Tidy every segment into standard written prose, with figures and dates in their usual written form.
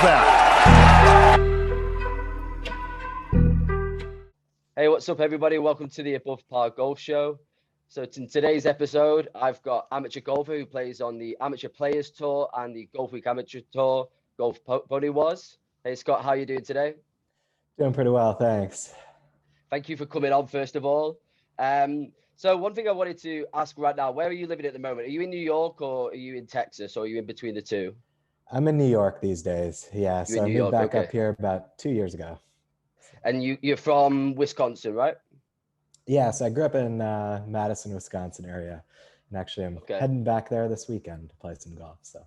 golfer. Hey, what's up, everybody? Welcome to the Above Par Golf Show. So in today's episode, I've got amateur golfer who plays on the Amateur Players Tour and the Golf Week Amateur Tour, Scott Poniewaz. Hey, Scott, how are you doing today? Doing pretty well, thanks. Thank you for coming on, first of all. So one thing I wanted to ask right now, where are you living at the moment? Are you in New York or are you in Texas, or are you in between the two? I'm in New York these days. Yeah, so I moved back up here about 2 years ago. And you're from Wisconsin, right? Yes, I grew up in Madison, Wisconsin area. And actually, I'm heading back there this weekend to play some golf. So.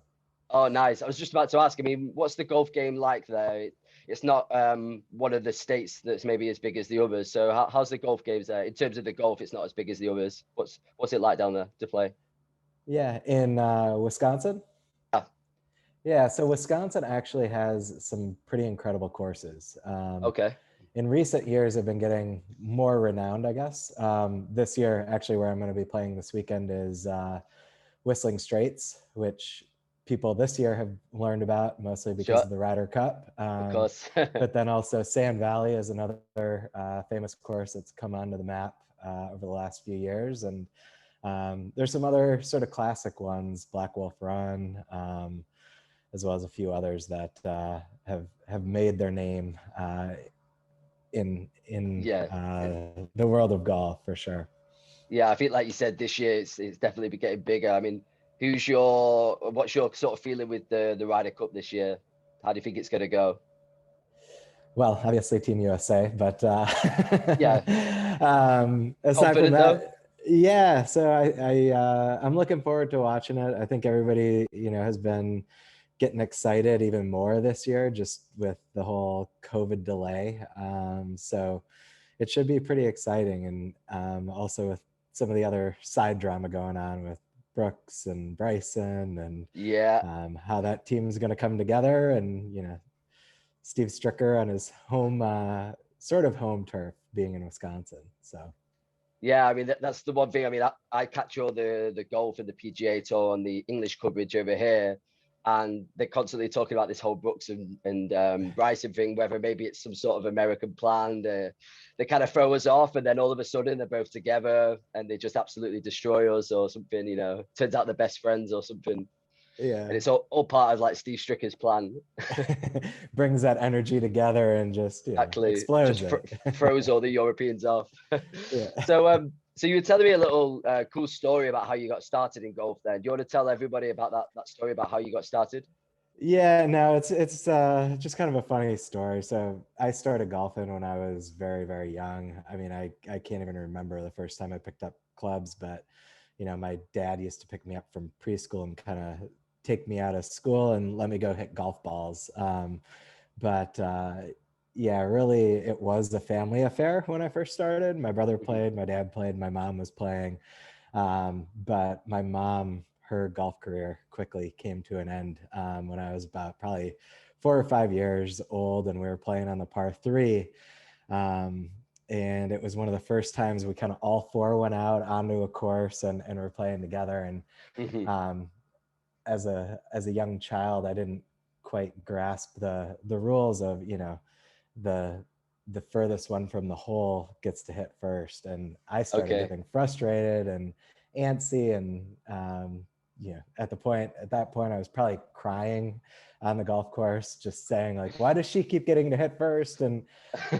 Oh, nice. I was just about to ask, I mean, what's the golf game like there? It's not one of the states that's maybe as big as the others. So how's the golf games there? In terms of the golf, it's not as big as the others. What's it like down there to play? Yeah, in Wisconsin? Yeah, so Wisconsin actually has some pretty incredible courses. In recent years, have been getting more renowned, I guess. This year, actually, where I'm going to be playing this weekend is Whistling Straits, which people this year have learned about mostly because of the Ryder Cup. Of course. But then also Sand Valley is another famous course that's come onto the map over the last few years. And there's some other sort of classic ones, Black Wolf Run, as well as a few others that have made their name in the world of golf, for sure. Yeah, I think like you said, this year it's definitely been getting bigger. I mean, what's your sort of feeling with the Ryder Cup this year? How do you think it's going to go? Well, obviously Team USA, but yeah. Aside from that, yeah. So I'm looking forward to watching it. I think everybody, has been getting excited even more this year, just with the whole COVID delay. So it should be pretty exciting. And also with some of the other side drama going on with Brooks and Bryson and how that team is going to come together, and, Steve Stricker on his home, sort of home turf being in Wisconsin. So. Yeah, I mean, that's the one thing. I mean, I catch all the golf and the PGA Tour on the English coverage over here. And they're constantly talking about this whole Brooks and Bryson thing, whether maybe it's some sort of American plan. They kind of throw us off, and then all of a sudden they're both together and they just absolutely destroy us or something, turns out they're best friends or something. Yeah. And it's all part of like Steve Stricker's plan. Brings that energy together and just explodes throws all the Europeans off. Yeah. So you were telling me a little cool story about how you got started in golf then. Do you want to tell everybody about that story about how you got started? Yeah, no, it's just kind of a funny story. So I started golfing when I was very, very young. I mean, I can't even remember the first time I picked up clubs, but, my dad used to pick me up from preschool and kind of take me out of school and let me go hit golf balls. Yeah, really, it was a family affair when I first started. My brother played, my dad played, my mom was playing. But my mom, her golf career quickly came to an end when I was about probably 4 or 5 years old, and we were playing on the par 3. And it was one of the first times we kind of all 4 went out onto a course and were playing together. And as a young child, I didn't quite grasp the rules of, the furthest one from the hole gets to hit first. And I started getting frustrated and antsy. And, at that point, I was probably crying on the golf course, just saying like, why does she keep getting to hit first? And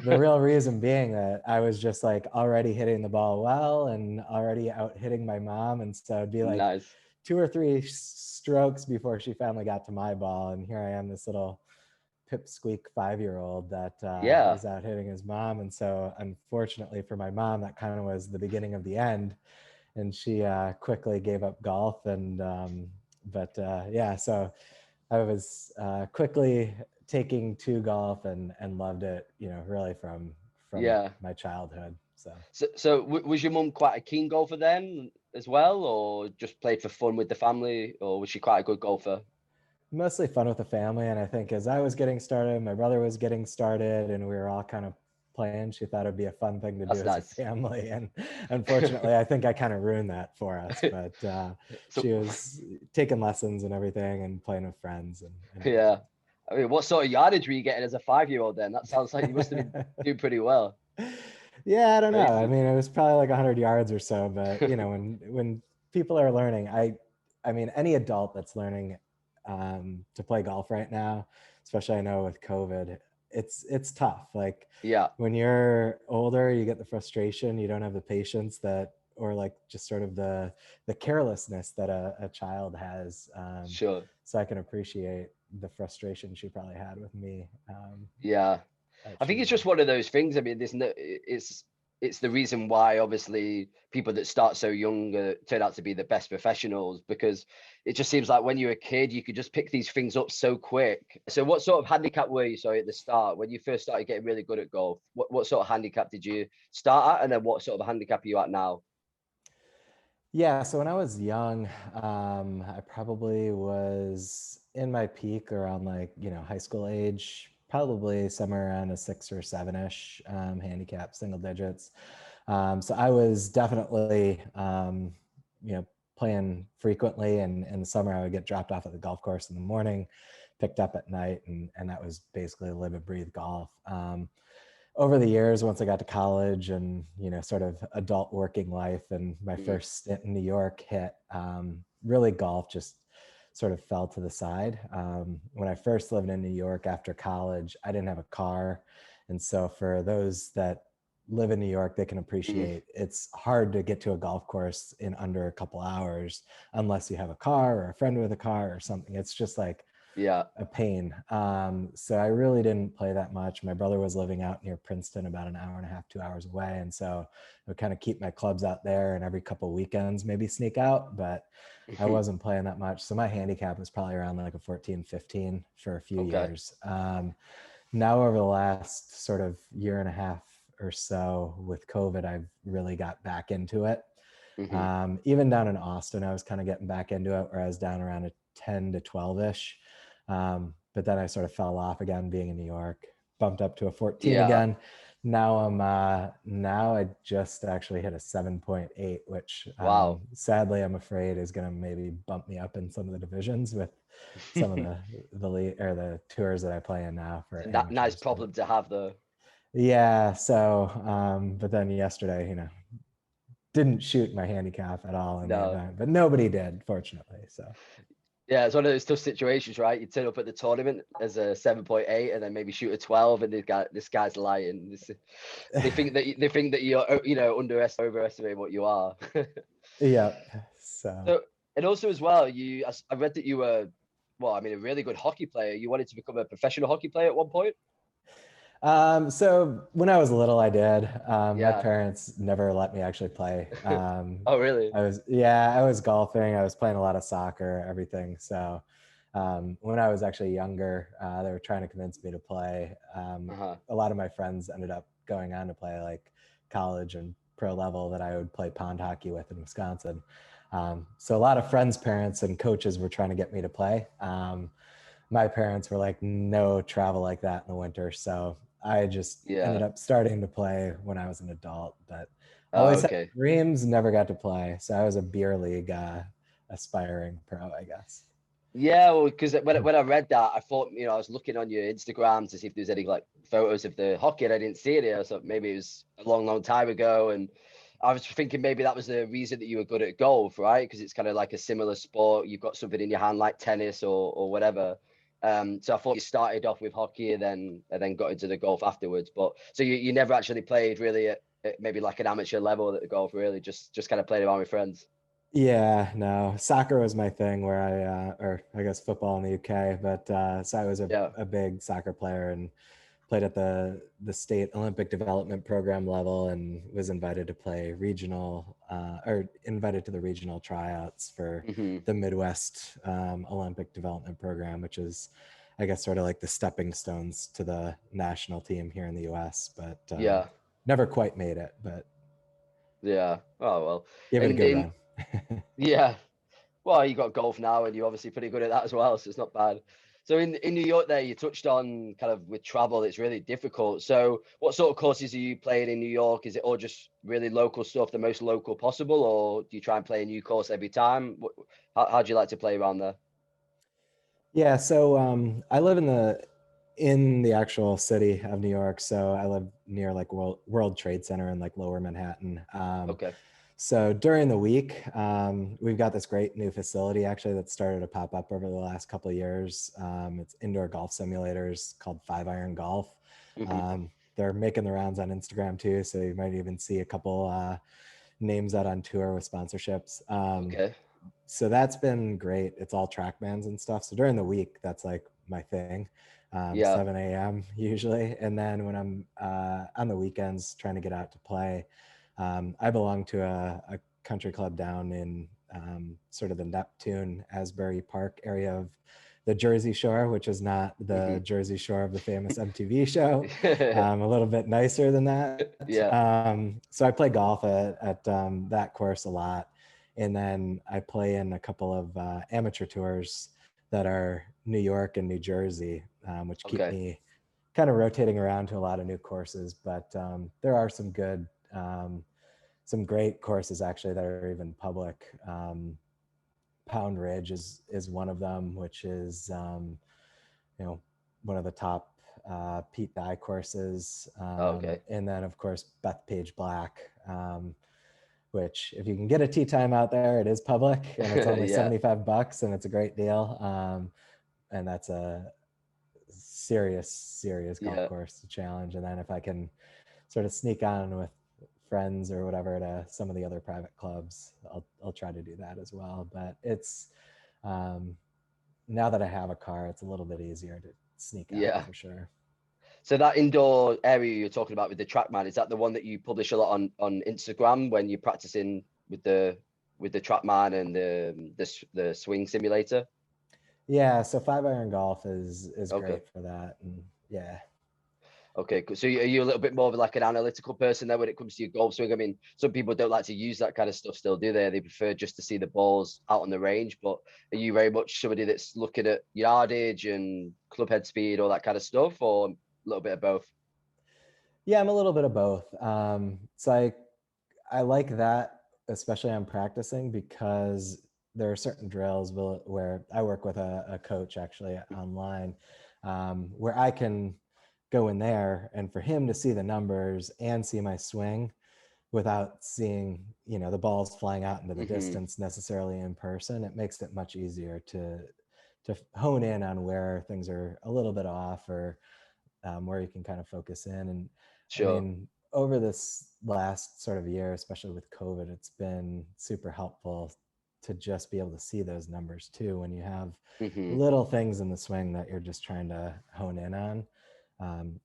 the real reason being that I was just like already hitting the ball well and already out hitting my mom. And so it'd be like 2 or 3 strokes before she finally got to my ball. And here I am, this little pipsqueak 5-year-old that was out hitting his mom. And so unfortunately for my mom, that kind of was the beginning of the end, and she quickly gave up golf. And so I was quickly taking to golf and loved it, really from my childhood. So was your mum quite a keen golfer then as well, or just played for fun with the family, or was she quite a good golfer? Mostly fun with the family. And I think as I was getting started, my brother was getting started, and we were all kind of playing. She thought it'd be a fun thing to do as a family. And unfortunately, I think I kind of ruined that for us. But she was taking lessons and everything and playing with friends. And yeah. I mean, what sort of yardage were you getting as a 5-year-old then? That sounds like you must have been doing pretty well. Yeah, I don't know. I Crazy. mean, it was probably like 100 yards or so, but you know, when people are learning, I mean, any adult that's learning to play golf right now, especially I know with COVID, it's tough. Like Yeah, when you're older, you get the frustration, you don't have the patience that, or like just sort of the carelessness that a child has. sure. So I can appreciate the frustration she probably had with me. Yeah. That I think she it's just one of those things. I mean, there's no, it's the reason why obviously people that start so young turn out to be the best professionals, because it just seems like when you're a kid, you could just pick these things up so quick. So what sort of handicap were you, sorry, at the start when you first started getting really good at golf? What sort of handicap did you start at, and then what sort of handicap are you at now? Yeah, so when I was young, I probably was in my peak around like, you know, high school age, probably somewhere around a 6 or 7-ish handicap, single digits. So I was definitely, you know, playing frequently, and in the summer I would get dropped off at the golf course in the morning, picked up at night, and that was basically live and breathe golf. Over the years, once I got to college and, you know, sort of adult working life, and my Mm, first stint in New York hit, really golf just sort of fell to the side. When I first lived in New York after college, I didn't have a car. And so for those that live in New York, they can mm, appreciate it's hard to get to a golf course in under a couple hours unless you have a car or a friend with a car or something. It's just like yeah. a pain. So I really didn't play that much. My brother was living out near Princeton, about an hour and a half, 2 hours away. And so I would kind of keep my clubs out there, and every couple weekends maybe sneak out, but I wasn't playing that much. So my handicap was probably around like a 14, 15 for a few Okay. years. Now over the last sort of year and a half or so with COVID, I've really got back into it. Hmm. Even down in Austin, I was kind of getting back into it, where I was down around a 10 to 12-ish. But then I sort of fell off again being in New York, bumped up to a 14 Yeah. again. Now now I just actually hit a 7.8, which Wow. sadly I'm afraid is going to maybe bump me up in some of the divisions with some of the league or the tours that I play in now for That nice amateurs. But problem to have though. yeah, so but then yesterday, you know, didn't shoot my handicap at all in the No. event, but nobody did, fortunately. So Yeah, it's one of those tough situations, right? You turn up at the tournament as a 7.8 and then maybe shoot a 12, and this guy's lying. They think that you're, you know, overestimate what you are. yeah, so So, and also as well, I read that you were, well, I mean, a really good hockey player. You wanted to become a professional hockey player at one point. so when I was little, I did. My Yeah. parents never let me actually play. Oh, really? I was golfing. I was playing a lot of soccer, everything. So when I was actually younger, they were trying to convince me to play. Uh-huh. A lot of my friends ended up going on to play like college and pro level that I would play pond hockey with in Wisconsin. So a lot of friends' parents and coaches were trying to get me to play. My parents were like, no travel like that in the winter. So I just ended Yeah. up starting to play when I was an adult, but Oh, always had okay. dreams, never got to play. So I was a beer league aspiring pro, I guess. Yeah, well, because when I read that, I thought, you know, I was looking on your Instagram to see if there's any like photos of the hockey, and I didn't see it here. So maybe it was a long, long time ago. And I was thinking maybe that was the reason that you were good at golf, right? Because it's kind of like a similar sport. You've got something in your hand like tennis or whatever. So I thought you started off with hockey and then got into the golf afterwards. But so you never actually played really at maybe like an amateur level at the golf, really, just kind of played around with friends. Yeah, no, soccer was my thing where or I guess football in the UK, but so I was Yeah. a big soccer player and played at the state Olympic development program level, and was invited to play regional or invited to the regional tryouts for Hmm. the Midwest Olympic development program, which is, I guess, sort of like the stepping stones to the national team here in the US, but Yeah. never quite made it, but Yeah. Oh well. gave it a And good in run. Yeah. Well, you got golf now, and you're obviously pretty good at that as well, so it's not bad. So in New York, there you touched on kind of with travel, it's really difficult. So what sort of courses are you playing in New York? Is it all just really local stuff, the most local possible, or do you try and play a new course every time? How do you like to play around there? Yeah, so I live in the actual city of New York. So I live near like World Trade Center in like Lower Manhattan. Okay. So during the week, we've got this great new facility actually that started to pop up over the last couple of years. It's indoor golf simulators called 5 Iron Golf. Hmm. They're making the rounds on Instagram too, so you might even see a couple names out on tour with sponsorships. Okay. So that's been great. It's all Trackmans and stuff. So during the week, that's like my thing. Yeah. 7 a.m. usually. And then when I'm on the weekends trying to get out to play, I belong to a country club down in sort of the Neptune, Asbury Park area of the Jersey Shore, which is not Hmm. the Jersey Shore of the famous MTV show. A little bit nicer than that. Yeah. So I play golf at that course a lot. And then I play in a couple of amateur tours that are New York and New Jersey, which keep Okay. me kind of rotating around to a lot of new courses. But there are some great courses actually that are even public. Pound Ridge is one of them, which is one of the top Pete Dye courses. Okay. And then of course Bethpage Black. Which if you can get a tee time out there, it is public and it's only Yeah. $75 and it's a great deal. And that's a serious golf Yeah. course to challenge. And then if I can sort of sneak on with friends or whatever to some of the other private clubs, I'll try to do that as well. But it's now that I have a car, it's a little bit easier to sneak out Yeah. for sure. So that indoor area you're talking about with the Trackman, is that the one that you publish a lot on Instagram when you're practicing with the Trackman and the swing simulator? Yeah, so 5 Iron Golf is Okay. great for that. And yeah. Okay, cool. So are you a little bit more of like an analytical person there when it comes to your golf swing? I mean, some people don't like to use that kind of stuff still, do they? They prefer just to see the balls out on the range. But are you very much somebody that's looking at yardage and club head speed, all that kind of stuff, or a little bit of both? Yeah, I'm a little bit of both. So I like that, especially on practicing, because there are certain drills where I work with a coach actually online, where I can go in there and for him to see the numbers and see my swing without seeing, the balls flying out into the Hmm. distance necessarily in person, it makes it much easier to hone in on where things are a little bit off or where you can kind of focus in. And I Sure. mean, over this last sort of year, especially with COVID, it's been super helpful to just be able to see those numbers too when you have Hmm. little things in the swing that you're just trying to hone in on.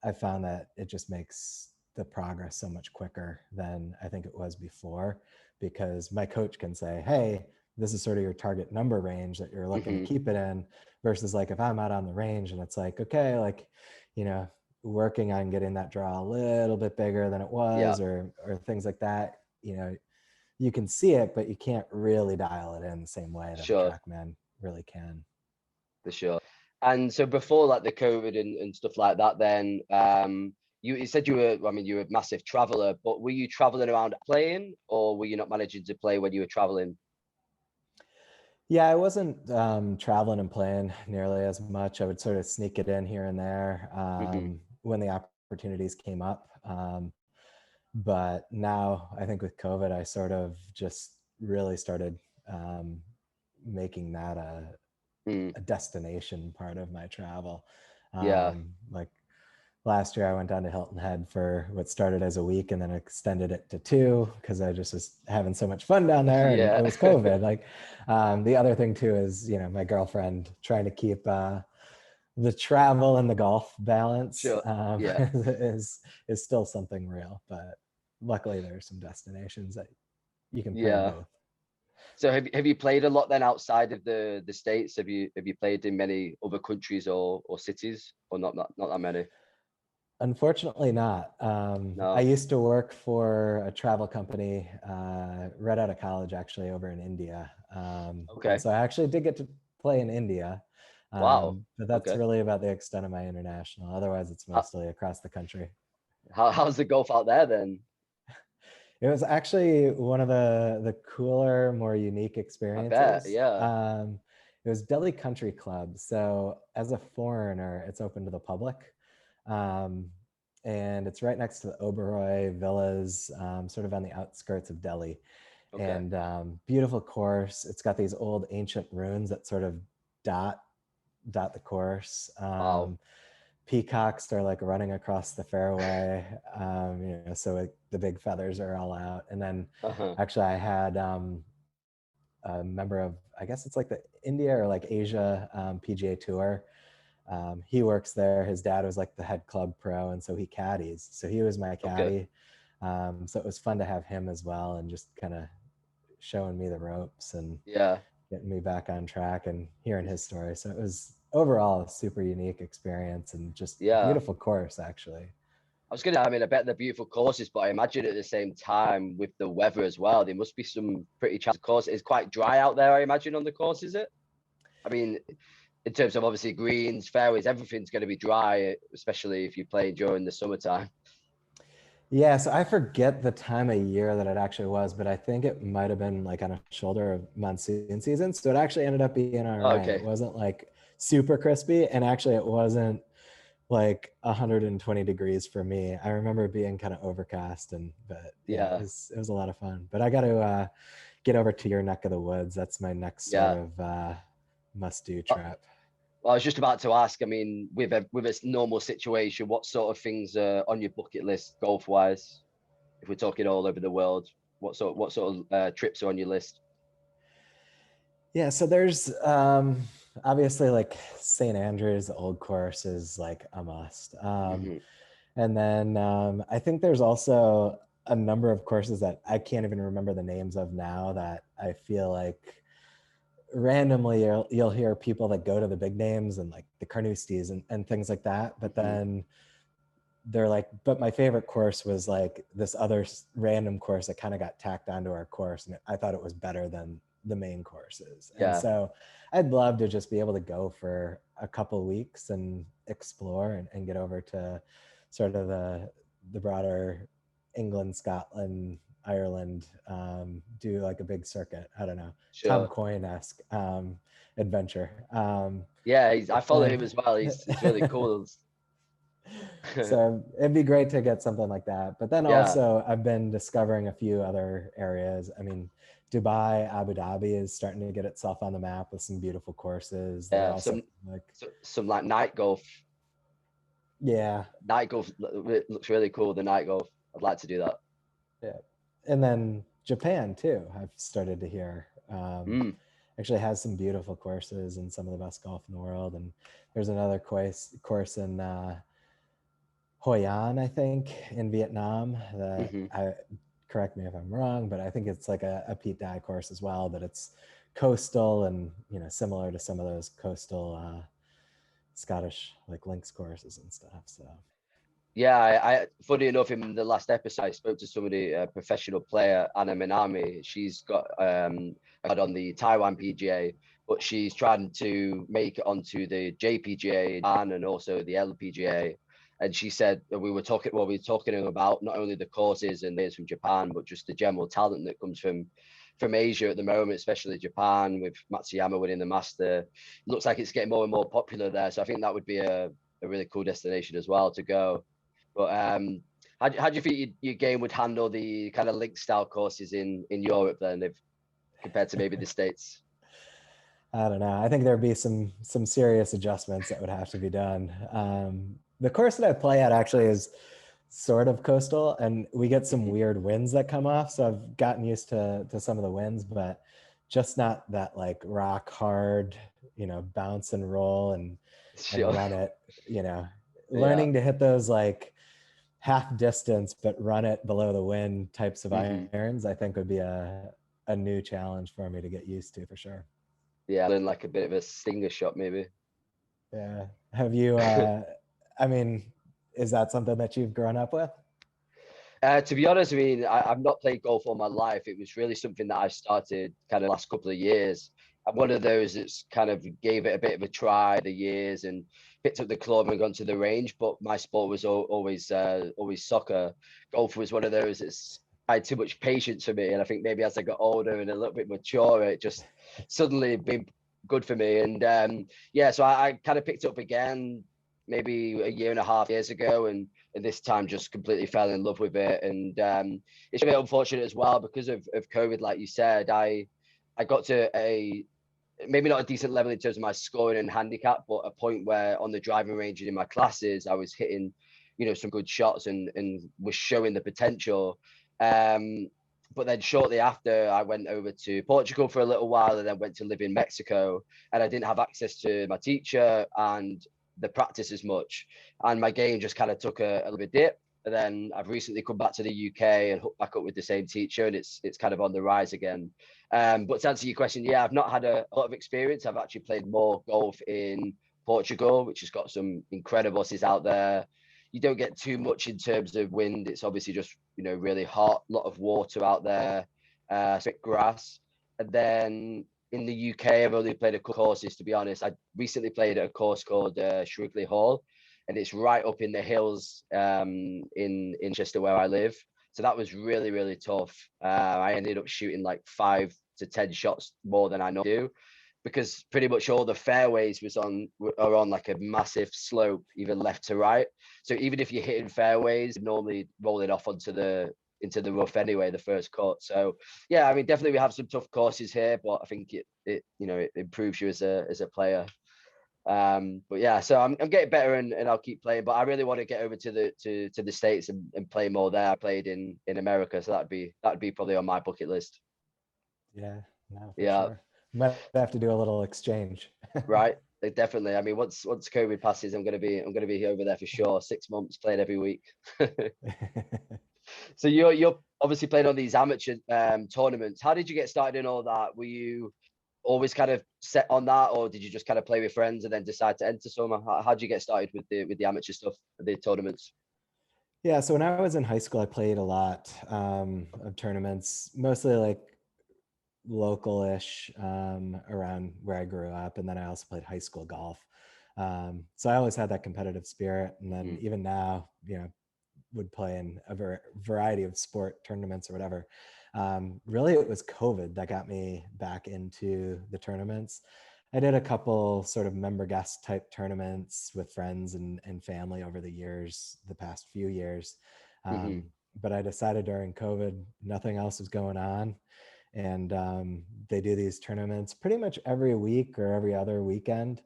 I found that it just makes the progress so much quicker than I think it was before, because my coach can say, hey, this is sort of your target number range that you're looking to Hmm. keep it in, versus like if I'm out on the range and it's like, okay, like, you know, working on getting that draw a little bit bigger than it Yeah, was, or things like that, you can see it, but you can't really dial it in the same way that the sure. Trackman really can. For sure. And so before like the COVID and stuff like that, then you said you were, I mean, you were a massive traveler, but were you traveling around playing, or were you not managing to play when you were traveling? Yeah, I wasn't traveling and playing nearly as much. I would sort of sneak it in here and there Hmm. when the opportunities came up. But now I think with COVID, I sort of just really started um, making that Mm. a destination part of my travel. Yeah. Like last year, I went down to Hilton Head for what started as a week and then extended it to 2 because I just was having so much fun down there and Yeah. it was COVID. Like the other thing too is, my girlfriend trying to keep the travel and the golf balance Sure. Yeah. is still something real. But luckily, there are some destinations that you can plan Yeah. both. So have you played a lot then outside of the States? Have you played in many other countries or cities, or not that many? Unfortunately, not. I No. used to work for a travel company right out of college, actually, over in India. And Okay. so I actually did get to play in India, Wow. but that's Okay. really about the extent of my international. Otherwise, it's How, mostly across the country. how's the golf out there then? It was actually one of the cooler, more unique I bet. experiences. Yeah. it was Delhi Country Club. So as a foreigner, it's open to the public. And it's right next to the Oberoi Villas, sort of on the outskirts of Delhi. Okay. And beautiful course. It's got these old ancient ruins that sort of dot the course. Wow. Peacocks are like running across the fairway, so the big feathers are all out. And then actually I had a member of, I guess it's like the India or like Asia PGA Tour. He works there. His dad was like the head club pro, and so he caddies. So he was my caddy. Okay. So it was fun to have him as well, and just kind of showing me the ropes and getting me back on track and hearing his story. So it was overall a super unique experience, and just beautiful course, actually. I bet they're beautiful courses, but I imagine at the same time with the weather as well, there must be some pretty challenging courses. It's quite dry out there, I imagine, on the course, is it? I mean, in terms of obviously greens, fairways, everything's going to be dry, especially if you play during the summertime. Yeah, so I forget the time of year that it actually was, but I think it might have been like on a shoulder of monsoon season. So it actually ended up being all right. Okay. It wasn't like super crispy, and actually it wasn't like 120 degrees for me. I remember being kind of overcast, but it was a lot of fun. But I got to get over to your neck of the woods. That's my next sort of must-do trip. Well, I was just about to ask, I mean, with a normal situation, what sort of things are on your bucket list golf-wise? If we're talking all over the world, what sort of trips are on your list? Yeah, so there's obviously like St. Andrews, the old course is like a must. And then I think there's also a number of courses that I can't even remember the names of now that I feel like randomly you'll hear people that go to the big names and like the Carnousties and things like that. But then they're like, but my favorite course was like this other random course that kind of got tacked onto our course, and I thought it was better than the main courses. And so I'd love to just be able to go for a couple of weeks and explore and get over to sort of the broader England, Scotland, Ireland, do like a big circuit. I don't know, Tom Coyne-esque adventure. I follow him as well. He's really cool. So it'd be great to get something like that. But then also I've been discovering a few other areas. I mean, Dubai, Abu Dhabi is starting to get itself on the map with some beautiful courses. Some like night golf. Yeah. Night golf looks really cool, the night golf. I'd like to do that. Yeah. And then Japan too, I've started to hear. Actually has some beautiful courses and some of the best golf in the world. And there's another course in Hoi An, I think, in Vietnam that correct me if I'm wrong, but I think it's like a Pete Dye course as well, but it's coastal and, similar to some of those coastal Scottish like links courses and stuff. So I funny enough, in the last episode I spoke to somebody, a professional player, Anna Minami. She's got on the Taiwan PGA, but she's trying to make it onto the JPGA and also the LPGA. And she said that we were talking about not only the courses and theirs from Japan, but just the general talent that comes from Asia at the moment, especially Japan, with Matsuyama winning the Master. It looks like it's getting more and more popular there. So I think that would be a really cool destination as well to go. But how do you think your game would handle the kind of link style courses in Europe then, if compared to maybe the States? I don't know. I think there'd be some serious adjustments that would have to be done. The course that I play at actually is sort of coastal, and we get some weird winds that come off. So I've gotten used to some of the winds, but just not that like rock hard, bounce and roll and run it, learning to hit those like half distance, but run it below the wind types of irons, I think would be a new challenge for me to get used to for sure. Yeah, learn like a bit of a stinger shot maybe. Yeah. Have you, I mean, is that something that you've grown up with? To be honest, I mean, I've not played golf all my life. It was really something that I started kind of last couple of years. I'm one of those that's kind of gave it a bit of a try the years and picked up the club and gone to the range. But my sport was always soccer. Golf was one of those that's had too much patience for me. And I think maybe as I got older and a little bit mature, it just suddenly good for me. And yeah, so I kind of picked it up again maybe a year and a half years ago, and this time just completely fell in love with it. And it's a bit unfortunate as well because of COVID, like you said. I got to a maybe not a decent level in terms of my scoring and handicap, but a point where on the driving range and in my classes, I was hitting, you know, some good shots and was showing the potential. But then shortly after, I went over to Portugal for a little while and then went to live in Mexico. And I didn't have access to my teacher and the practice as much. And my game just kind of took a little bit dip. And then I've recently come back to the UK and hooked back up with the same teacher, and it's kind of on the rise again. But to answer your question, yeah, I've not had a lot of experience. I've actually played more golf in Portugal, which has got some incredible courses out there. You don't get too much in terms of wind. It's obviously just, you know, really hot, a lot of water out there, thick grass. And then in the UK, I've only played a couple courses, to be honest. I recently played at a course called Shrigley Hall, and it's right up in the hills in Chester where I live. So that was really, really tough. I ended up shooting like 5 to 10 shots more than I normally do, because pretty much all the fairways are on like a massive slope, even left to right. So even if you're hitting fairways, normally rolling off into the rough anyway, the first cut. So yeah, I mean, definitely we have some tough courses here, but I think it you know, it improves you as a player. But yeah, so I'm getting better and I'll keep playing, but I really want to get over to the States and play more there. I played in America, so that'd be probably on my bucket list. Yeah, no, for Yeah. sure. Might have to do a little exchange. Right. Definitely. I mean, once COVID passes, I'm gonna be over there for sure. 6 months playing every week. So you're obviously playing on these amateur tournaments. How did you get started in all that? Were you always kind of set on that, or did you just kind of play with friends and then decide to enter some? How did you get started with the amateur stuff, the tournaments? Yeah, so when I was in high school, I played a lot of tournaments, mostly like local-ish around where I grew up, and then I also played high school golf. So I always had that competitive spirit, and then even now, you know, would play in a variety of sport tournaments or whatever. Really, it was COVID that got me back into the tournaments. I did a couple sort of member guest type tournaments with friends and family over the years, the past few years. But I decided during COVID, nothing else was going on. And they do these tournaments pretty much every week or every other weekend.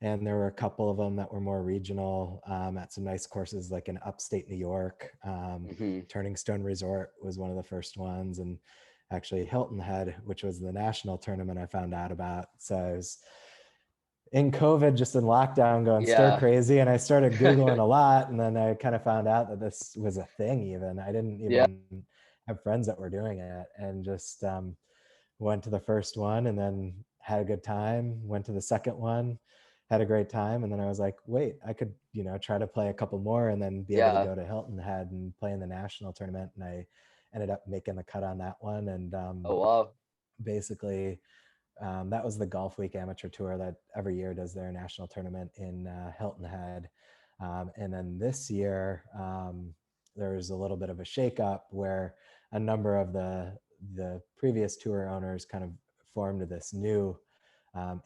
And there were a couple of them that were more regional at some nice courses like in upstate New York. Turning Stone Resort was one of the first ones. And actually Hilton Head, which was the national tournament I found out about. So I was in COVID, just in lockdown, going stir crazy. And I started Googling a lot. And then I kind of found out that this was a thing even. I didn't even have friends that were doing it, and just went to the first one and then had a good time, went to the second one, had a great time. And then I was like, wait, I could, you know, try to play a couple more and then be able to go to Hilton Head and play in the national tournament. And I ended up making the cut on that one. And oh wow, basically that was the Golf Week Amateur Tour that every year does their national tournament in Hilton Head. And then this year, there's a little bit of a shakeup where a number of the previous tour owners kind of formed this new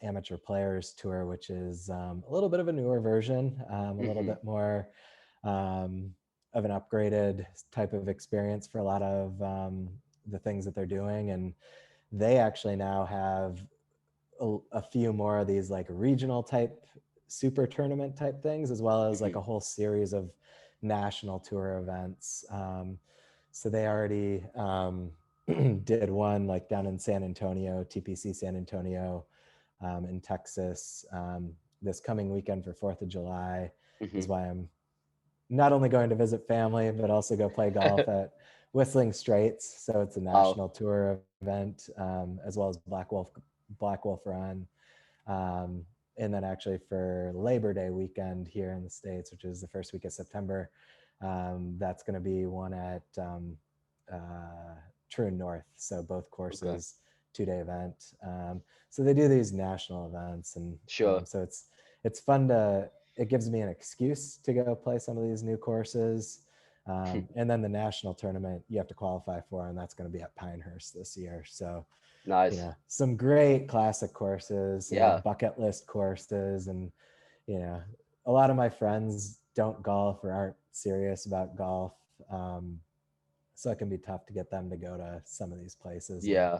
amateur players tour, which is a little bit of a newer version, a little bit more of an upgraded type of experience for a lot of the things that they're doing. And they actually now have a few more of these like regional type super tournament type things, as well as like a whole series of national tour events. So they already did one like down in San Antonio, TPC San Antonio in Texas. This coming weekend for 4th of July is why I'm not only going to visit family, but also go play golf at Whistling Straits. So it's a national tour event, as well as Black Wolf Run. And then actually for Labor Day weekend here in the States, which is the first week of September, that's going to be one at True North. So both courses, 2-day event. So they do these national events, and so it's fun it gives me an excuse to go play some of these new courses. And then the national tournament you have to qualify for, and that's going to be at Pinehurst this year. So Nice. you know, some great classic courses, some Yeah. bucket list courses. And, you know, a lot of my friends don't golf or aren't serious about golf. So it can be tough to get them to go to some of these places and Yeah.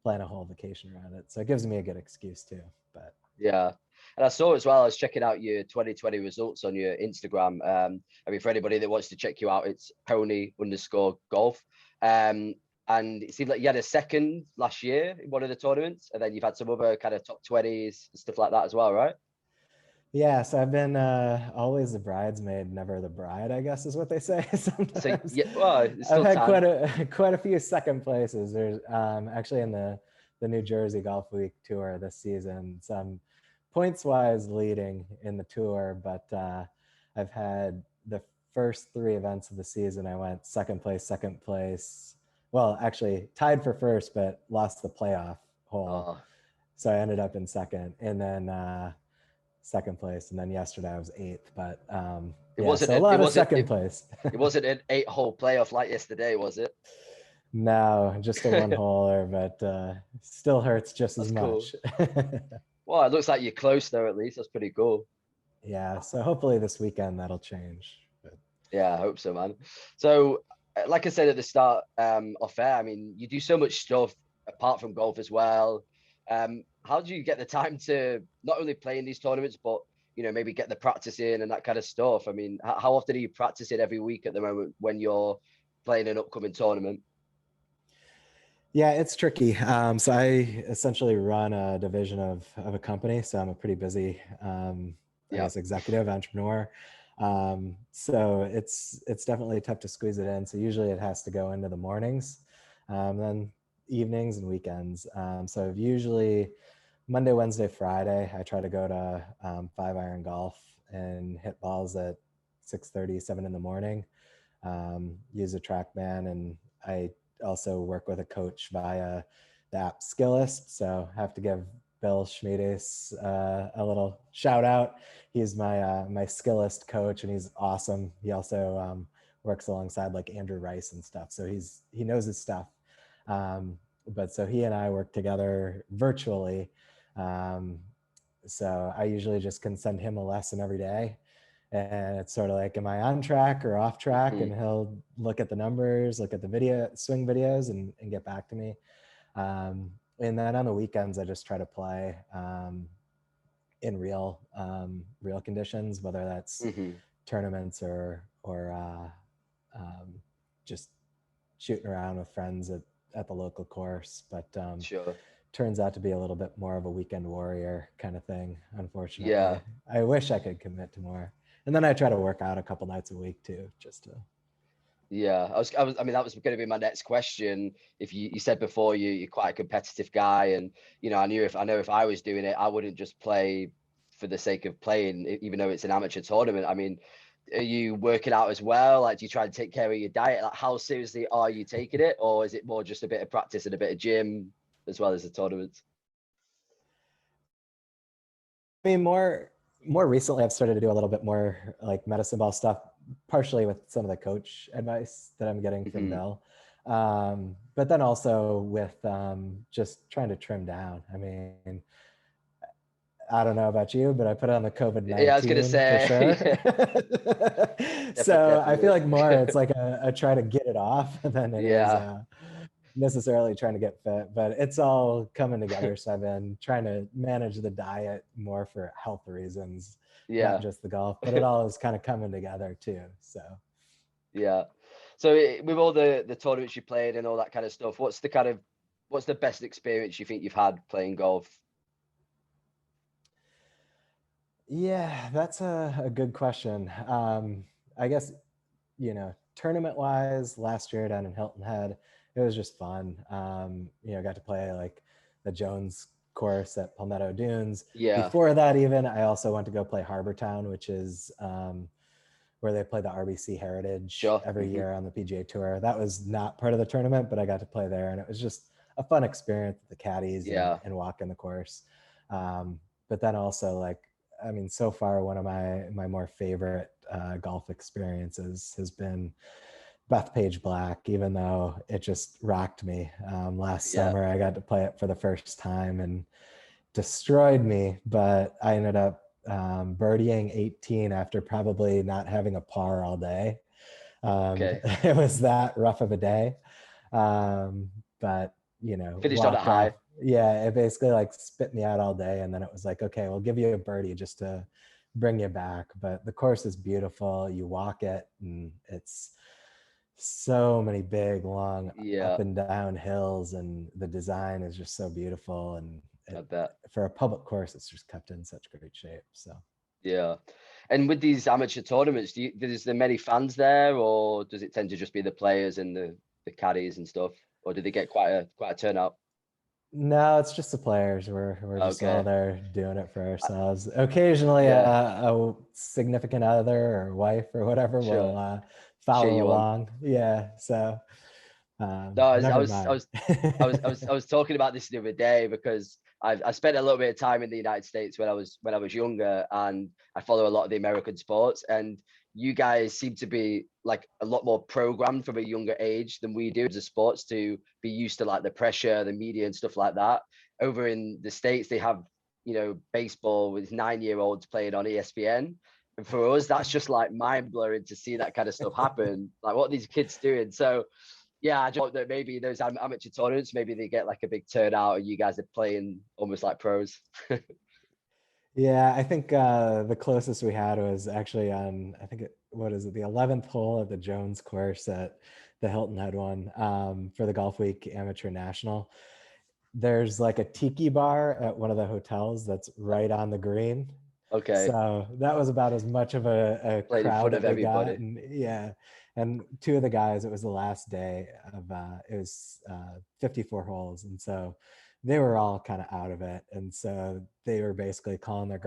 plan a whole vacation around it. So it gives me a good excuse too. But Yeah. And I saw as well, I was checking out your 2020 results on your Instagram. I mean, for anybody that wants to check you out, it's pony_golf. And it seemed like you had a second last year in one of the tournaments, and then you've had some other kind of top 20s and stuff like that as well, right? yeah, so I've been always the bridesmaid, never the bride, I guess is what they say sometimes. So yeah, well, it's I've still had quite a few second places. There's actually in the New Jersey Golf Week tour this season, some points wise leading in the tour, but I've had the first 3 events of the season. I went second place. Well, actually tied for first, but lost the playoff hole. Oh. So I ended up in second, and then second place, and then yesterday I was 8th. But It wasn't so a lot of second place. It wasn't an 8-hole playoff like yesterday, was it? No, just a 1-holer, but still hurts just as much. Cool. Well, it looks like you're close there at least. That's pretty cool. Yeah, so hopefully this weekend that'll change. But yeah, I hope so, man. So like I said at the start off air, I mean, you do so much stuff apart from golf as well. How do you get the time to not only play in these tournaments, but, you know, maybe get the practice in and that kind of stuff? I mean, how often are you practicing every week at the moment when you're playing an upcoming tournament? yeah, it's tricky. So I essentially run a division of a company. So I'm a pretty busy, I guess, executive entrepreneur. So it's definitely tough to squeeze it in. So usually it has to go into the mornings, then evenings and weekends. So usually Monday, Wednesday, Friday, I try to go to 5-iron golf and hit balls at 6:30, 7 in the morning. Use a Trackman, and I also work with a coach via the app Skillist. So I have to give Bill Schmiedes a little shout out. He's my my Skillist coach, and he's awesome. He also works alongside like Andrew Rice and stuff. So he knows his stuff. But so he and I work together virtually. So I usually just can send him a lesson every day. And it's sort of like, am I on track or off track? And he'll look at the numbers, look at the swing videos and get back to me. And then on the weekends, I just try to play in real conditions, whether that's tournaments or just shooting around with friends at the local course. But Sure. Turns out to be a little bit more of a weekend warrior kind of thing, unfortunately. Yeah. I wish I could commit to more. And then I try to work out a couple nights a week too, just to. Yeah, I mean, that was going to be my next question. If you said before you're quite a competitive guy, and you know, I know if I was doing it, I wouldn't just play for the sake of playing, even though it's an amateur tournament. I mean, are you working out as well? Like, do you try to take care of your diet? Like, how seriously are you taking it, or is it more just a bit of practice and a bit of gym as well as the tournaments? I mean, more recently, I've started to do a little bit more like medicine ball stuff, partially with some of the coach advice that I'm getting from Bill. But then also with just trying to trim down. I mean, I don't know about you, but I put on the COVID-19 yeah, I was gonna say, for sure. So I feel like more it's like a try to get it off than it is necessarily trying to get fit, but it's all coming together. So I've been trying to manage the diet more for health reasons, not just the golf, but it all is kind of coming together too. So yeah. So with all the tournaments you played and all that kind of stuff, what's the best experience you think you've had playing golf? Yeah, that's a good question. I guess, you know, tournament wise, last year down in Hilton Head, it was just fun. You know, got to play like the Jones course at Palmetto Dunes. Yeah. Before that, even, I also went to go play Harbor Town, which is where they play the RBC Heritage every year on the PGA Tour. That was not part of the tournament, but I got to play there, and it was just a fun experience with the caddies and walking the course. But then also, like, I mean, so far, one of my more favorite golf experiences has been Bethpage Black, even though it just rocked me. Last summer, I got to play it for the first time and destroyed me, but I ended up birdieing 18 after probably not having a par all day. It was that rough of a day. But, you know, finished on a high. Yeah, it basically like spit me out all day. And then it was like, okay, we'll give you a birdie just to bring you back. But the course is beautiful. You walk it and it's so many big, long up and down hills, and the design is just so beautiful. And for a public course, it's just kept in such great shape. So yeah. And with these amateur tournaments, is there many fans there, or does it tend to just be the players and the caddies and stuff, or do they get quite a turnout? No, it's just the players. We're just all there doing it for ourselves. Occasionally, a significant other or wife or whatever will follow along. Yeah. So no, I was talking about this the other day because I spent a little bit of time in the United States when I was younger, and I follow a lot of the American sports, and you guys seem to be like a lot more programmed from a younger age than we do as a sports, to be used to like the pressure, the media and stuff like that. Over in the States, they have, you know, baseball with 9-year-olds playing on ESPN. And for us, that's just like mind blowing to see that kind of stuff happen. Like what are these kids doing? So yeah, I just hope that maybe those amateur tournaments, maybe they get like a big turnout and you guys are playing almost like pros. Yeah, I think the closest we had was actually on, I think, the 11th hole at the Jones course at the Hilton Head one for the Golf Week Amateur National. There's like a tiki bar at one of the hotels that's right on the green. Okay. So that was about as much of a crowd as we got. And, yeah. And two of the guys, it was the last day of, it was 54 holes. And so they were all kind of out of it. And so they were basically calling their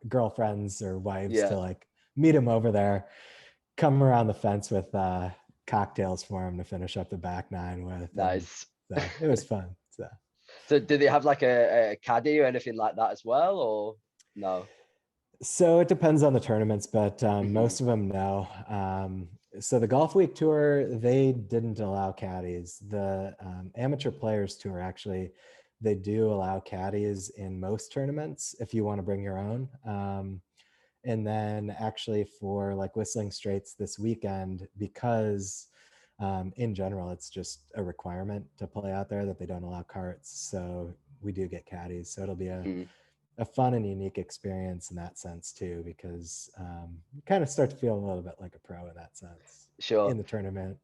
girlfriends or wives to like meet them over there, come around the fence with cocktails for them to finish up the back nine with. Nice. So it was fun. So did they have like a caddy or anything like that as well, or no? So it depends on the tournaments, but most of them no. So the Golf Week Tour, they didn't allow caddies. The Amateur Players Tour, actually, they do allow caddies in most tournaments if you want to bring your own. And then actually for like Whistling Straits this weekend, because in general, it's just a requirement to play out there that they don't allow carts. So we do get caddies. So it'll be a fun and unique experience in that sense too, because you kind of start to feel a little bit like a pro in that sense. Sure. In the tournament.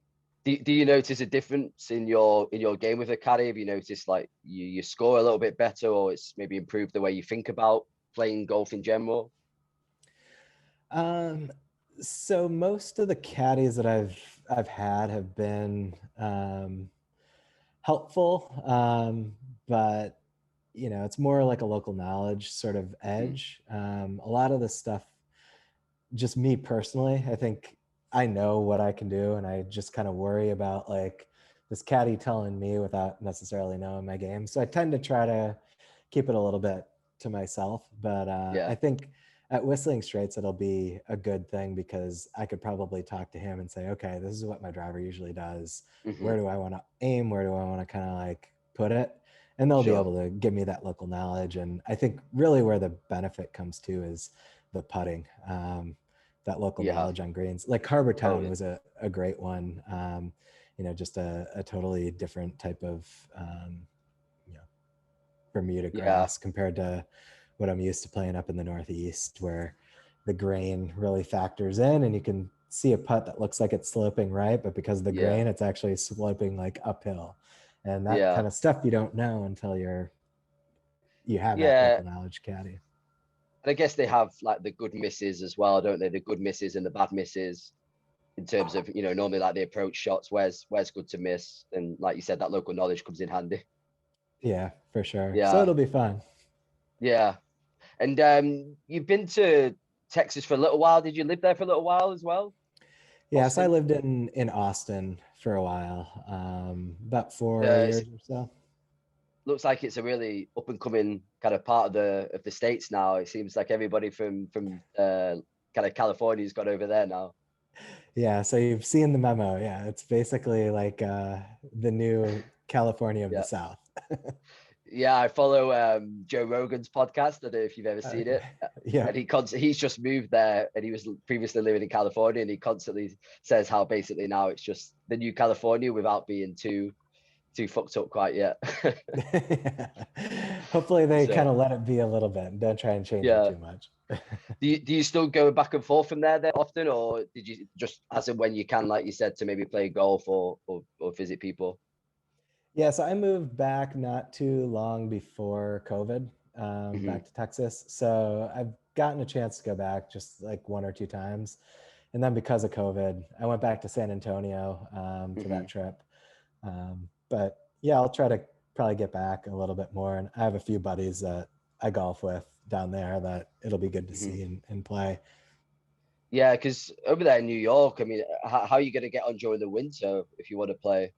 Do you notice a difference in your game with a caddy? Have you noticed like you score a little bit better, or it's maybe improved the way you think about playing golf in general? So most of the caddies that I've had have been helpful, but you know, it's more like a local knowledge sort of edge. A lot of the stuff, just me personally, I think I know what I can do, and I just kind of worry about like this caddy telling me without necessarily knowing my game. So I tend to try to keep it a little bit to myself, but I think at Whistling Straits, it'll be a good thing because I could probably talk to him and say, okay, this is what my driver usually does. Where do I want to aim? Where do I want to kind of like put it? And they'll be able to give me that local knowledge. And I think really where the benefit comes to is the putting, that local knowledge on greens. Like Harbor Town was a great one. You know, just a totally different type of, you know, Bermuda grass compared to what I'm used to playing up in the Northeast, where the grain really factors in and you can see a putt that looks like it's sloping right, but because of the grain, it's actually sloping like uphill. And that kind of stuff you don't know until you have that local knowledge caddy. And I guess they have like the good misses as well, don't they? The good misses and the bad misses in terms of, you know, normally like the approach shots, where's good to miss. And like you said, that local knowledge comes in handy. Yeah, for sure. So it'll be fun. Yeah. And you've been to Texas for a little while. Did you live there for a little while as well? Yes, I lived in Austin for a while, about 4 years or so. Looks like it's a really up and coming kind of part of the States now. It seems like everybody from kind of California's got over there now. Yeah, so you've seen the memo. Yeah, it's basically like the new California of the Yeah. South. Yeah, I follow Joe Rogan's podcast. I don't know if you've ever seen Okay. it. Yeah. And he's just moved there, and he was previously living in California, and he constantly says how basically now it's just the new California without being too fucked up quite yet. Hopefully they So kind of let it be a little bit and don't try and change it yeah. too much. Do you still go back and forth from there often, or did you just as and when you can, like you said, to maybe play golf or visit people? Yeah, so I moved back not too long before COVID, Hmm. back to Texas. So I've gotten a chance to go back just like one or two times. And then because of COVID, I went back to San Antonio for Hmm. that trip. But yeah, I'll try to probably get back a little bit more. And I have a few buddies that I golf with down there that it'll be good to Hmm. see and play. Yeah, because over there in New York, I mean, how are you going to get on during the winter if you want to play?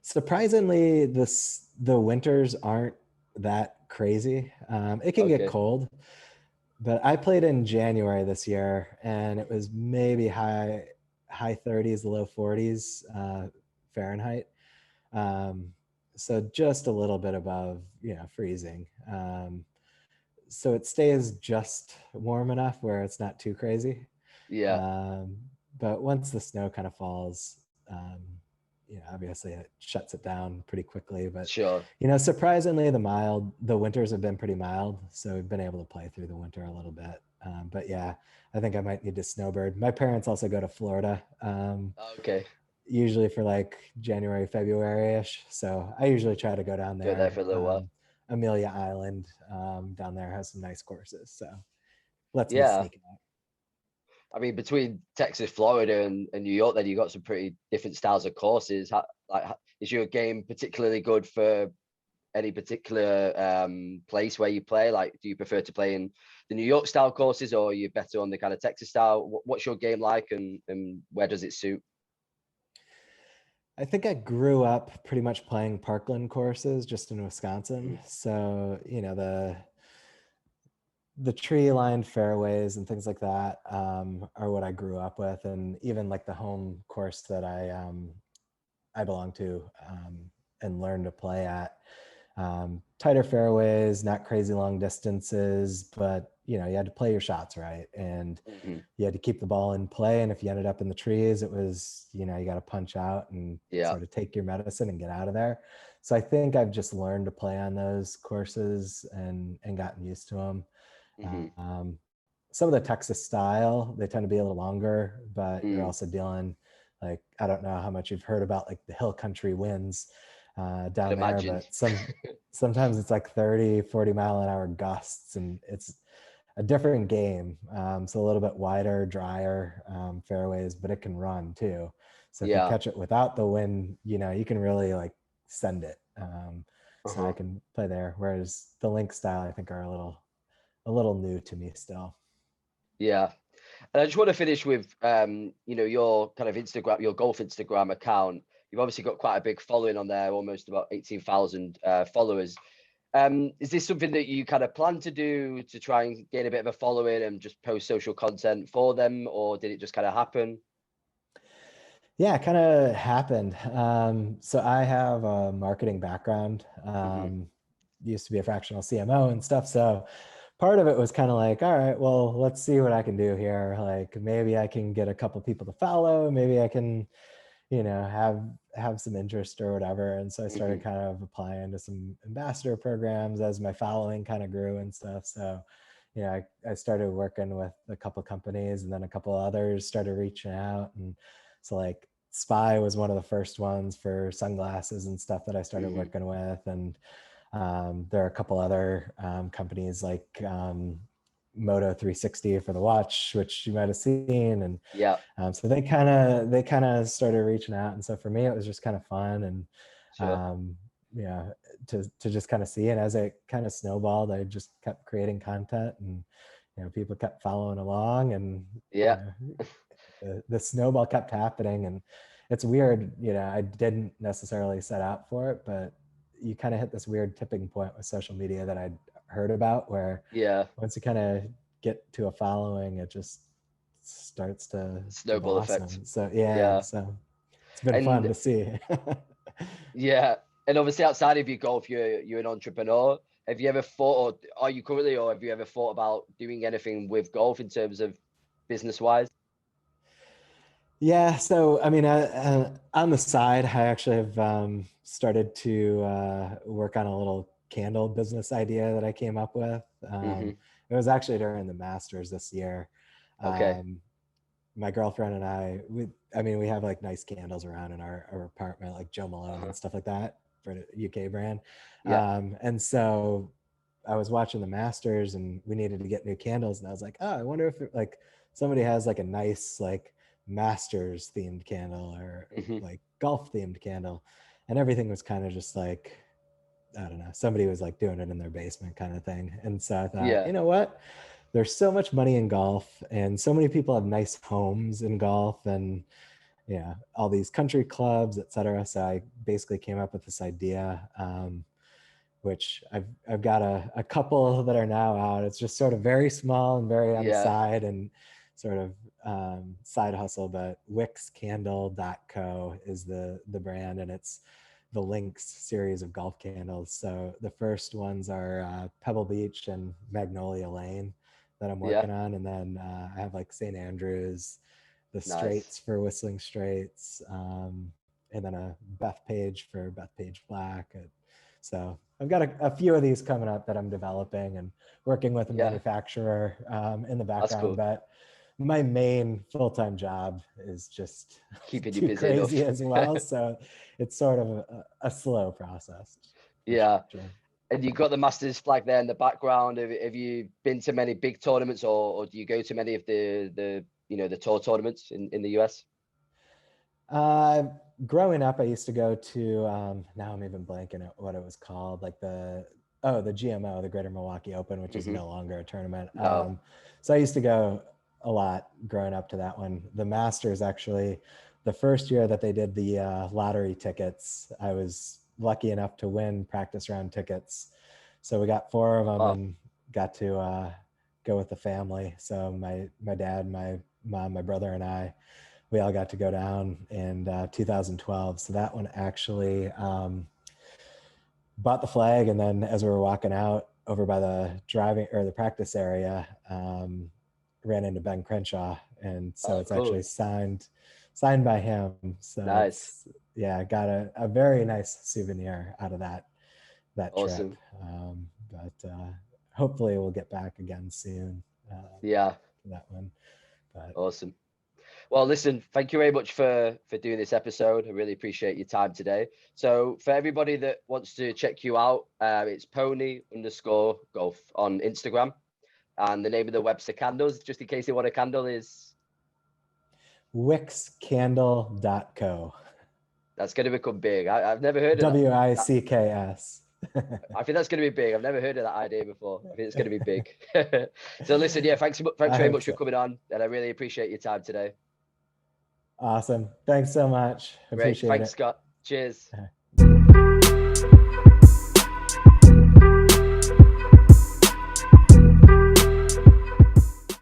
Surprisingly, the winters aren't that crazy. It can get Okay. cold, but I played in January this year, and it was maybe high 30s, low 40s Fahrenheit. Um, so just a little bit above, freezing. So it stays just warm enough where it's not too crazy. Yeah, Um, but once the snow kind of falls, um, obviously it shuts it down pretty quickly. But sure. surprisingly, the winters have been pretty mild, so we've been able to play through the winter a little bit. But yeah, I think I might need to snowbird. My parents also go to Florida, Okay. usually for like January, February-ish. So I usually try to go down Go there for there. a little while. Amelia Island down there has some nice courses, so lets me Yeah. sneak out. I mean, between Texas, Florida, and New York, then you got some pretty different styles of courses. Is your game particularly good for any particular place where you play? Like, do you prefer to play in the New York style courses, or are you better on the kind of Texas style? What's your game like, and where does it suit? I think I grew up pretty much playing Parkland courses just in Wisconsin. Mhm. So, the tree lined fairways and things like that are what I grew up with. And even like the home course that I belong to and learned to play at. Tighter fairways, not crazy long distances, but you had to play your shots right, and Mhm. you had to keep the ball in play. And if you ended up in the trees, it was you got to punch out and Yeah. sort of take your medicine and get out of there. So I think I've just learned to play on those courses and gotten used to them. Hmm. Um, some of the Texas style, they tend to be a little longer, but you're Mm. also dealing like, I don't know how much you've heard about like the hill country winds I'd down there, imagine. but sometimes it's like 30-40 mile an hour gusts, and it's a different game. So a little bit wider, drier fairways, but it can run too. So if you Yeah. catch it without the wind, you can really like send it. So I Uh-huh. can play there. Whereas the link style, I think, are a little new to me still. Yeah. And I just want to finish with, your kind of Instagram, your golf Instagram account. You've obviously got quite a big following on there, almost about 18,000 followers. Is this something that you kind of plan to do to try and gain a bit of a following and just post social content for them, or did it just kind of happen? Yeah, it kind of happened. So I have a marketing background. Hmm. Used to be a fractional CMO and stuff. So part of it was kind of like, all right, well, let's see what I can do here. Like maybe I can get a couple people to follow. Maybe I can, have some interest or whatever. And so I Hmm. started kind of applying to some ambassador programs as my following kind of grew and stuff. So, I started working with a couple companies, and then a couple others started reaching out. And so like Spy was one of the first ones for sunglasses and stuff that I started Hmm. working with. And there are a couple other companies like Moto 360 for the watch, which you might have seen. And Yeah. so they kind of started reaching out. And so for me, it was just kind of fun. And Sure. um, yeah, to just kind of see. And as it kind of snowballed, I just kept creating content, and people kept following along, and Yeah. the snowball kept happening. And it's weird, I didn't necessarily set out for it, but you kind of hit this weird tipping point with social media that I'd heard about, where Yeah. once you kind of get to a following, it just starts to Snowball blossom. effect. So yeah, so it's been And fun to see. yeah, and obviously outside of your golf, you're an entrepreneur. Have you ever thought, or are you currently, or have you ever thought about doing anything with golf in terms of business wise? Yeah, so I mean, on the side, I actually have started to work on a little candle business idea that I came up with. It was actually during the Masters this year. Okay. My girlfriend and I we have like nice candles around in our apartment, like Joe Malone and stuff like that for the UK brand. Yeah. And so I was watching the Masters and we needed to get new candles. And I was like, oh, I wonder if like somebody has like a nice, like Masters themed candle or like golf themed candle. And everything was kind of just like, I don't know, somebody was like doing it in their basement kind of thing. And so I thought, you know what? There's so much money in golf and so many people have nice homes in golf and all these country clubs, etc. So I basically came up with this idea, which I've got a couple that are now out. It's just sort of very small and very on the side and sort of side hustle, but wixcandle.co is the brand, and it's the Lynx series of golf candles. So the first ones are Pebble Beach and Magnolia Lane that I'm working on. And then I have like St. Andrews, the Straits for Whistling Straits, and then a Bethpage for Bethpage Black. So I've got a few of these coming up that I'm developing and working with a manufacturer in the background. Cool. But my main full-time job is just keeping you too busy crazy enough. as well. So it's sort of a slow process. Yeah. Sure. And you've got the Masters flag there in the background. Have you been to many big tournaments, or do you go to many of the tour tournaments in the US? Growing up, I used to go to, now I'm even blanking at what it was called, like the GMO, the Greater Milwaukee Open, which is no longer a tournament. No. So I used to go a lot growing up to that one. The Masters, actually, the first year that they did the lottery tickets, I was lucky enough to win practice round tickets. So we got 4 of them and got to go with the family. So my dad, my mom, my brother, and I, we all got to go down in 2012. So that one actually bought the flag. And then as we were walking out over by the practice area, ran into Ben Crenshaw. And so it's cool. Actually signed by him. So nice. I got a very nice souvenir out of that awesome. Trip. But hopefully we'll get back again soon. That one. But awesome. Well, listen, thank you very much for doing this episode. I really appreciate your time today. So for everybody that wants to check you out, it's pony_golf on Instagram. And the name of the website candles, just in case you want a candle, is wixcandle.co. That's going to become big. I've never heard of WICKS. I think that's going to be big. I've never heard of that idea before. I think it's going to be big. So listen, thanks very much for coming on. And I really appreciate your time today. Awesome. Thanks so much. Appreciate it. Thanks, Scott. Cheers.